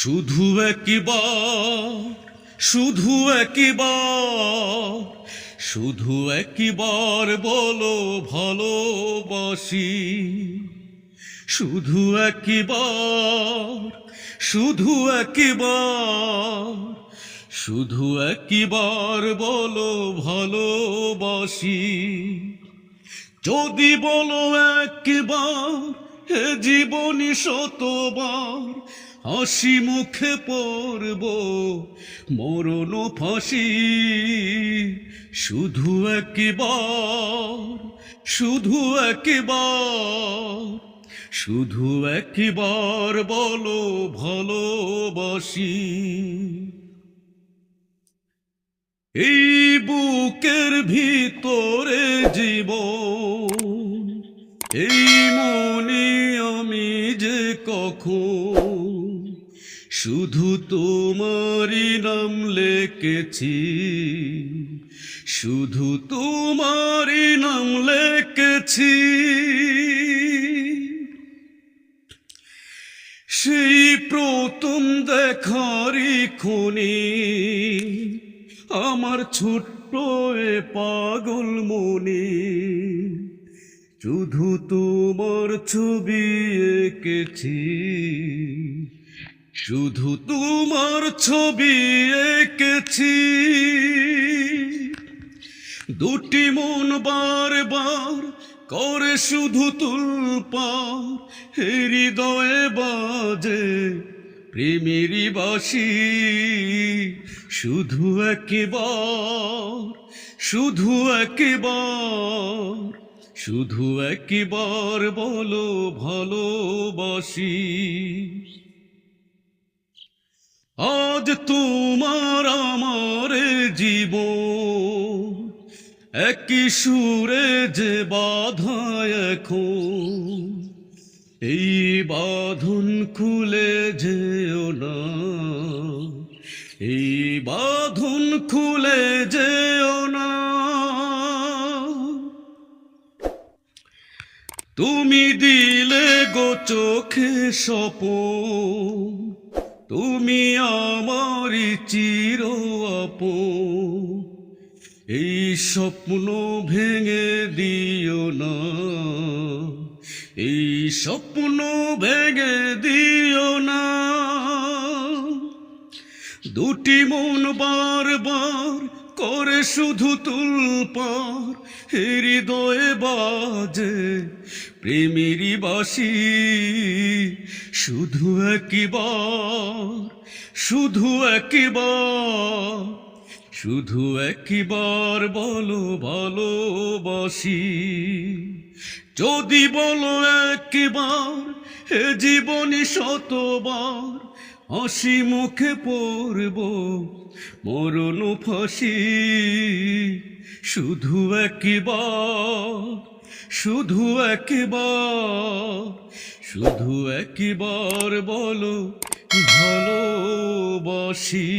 শুধু একবার, শুধু একবার, শুধু একবার বলো ভালোবাসি। শুধু একবার, শুধু একবার, শুধু একবার বলো ভালোবাসি। যদি বলো একবার, হে জীবনী শতবার, হাসি মুখে পড়ব মরণ ফাঁসি। শুধু একবার, শুধু একবার, শুধু একবার বলো ভালোবাসি। এই বুকের ভিতরে জীবন, এই মনে আমি যে কখন শুধু তোমারই নাম লিখেছি, শুধু তোমারই নাম লিখেছি। সেই প্রথম দেখারই ক্ষণে আমার ছোট্ট এ পাগল মনে শুধু তোমার ছবি এঁকেছি, শুধু তোমার ছবি এঁকেছি। দুটি মন বারবার করে শুধু তুলপার, হৃদয়ে বাজে প্রেমেরই বাঁশি। শুধু একবার, শুধু একবার, শুধু একবার বলো ভালোবাসি। আজ তোমার আমার জীবন একই সুরে যে বাঁধা এখন, এই বাঁধন খুলে যেও না, এই বাঁধন খুলে যেও না। তুমি দিলে গো চোখে স্বপন, তুমি আমারই চির আপন। এই স্বপ্ন ভেঙে দিও না, এই স্বপ্ন ভেঙে দিও না। দুটি মন বারবার করে শুধু তুলপার, হৃদয়ে বাজে প্রেমেরই বাঁশি। শুধু একবার, শুধু একবার, শুধু একবার বলো ভালোবাসি। যদি বলো একবার, হে জীবনী শতবার, হাসি মুখে পড়ব মরণ ফাঁসি। শুধু একবার, শুধু একবার, শুধু একবার বলো ভালোবাসি।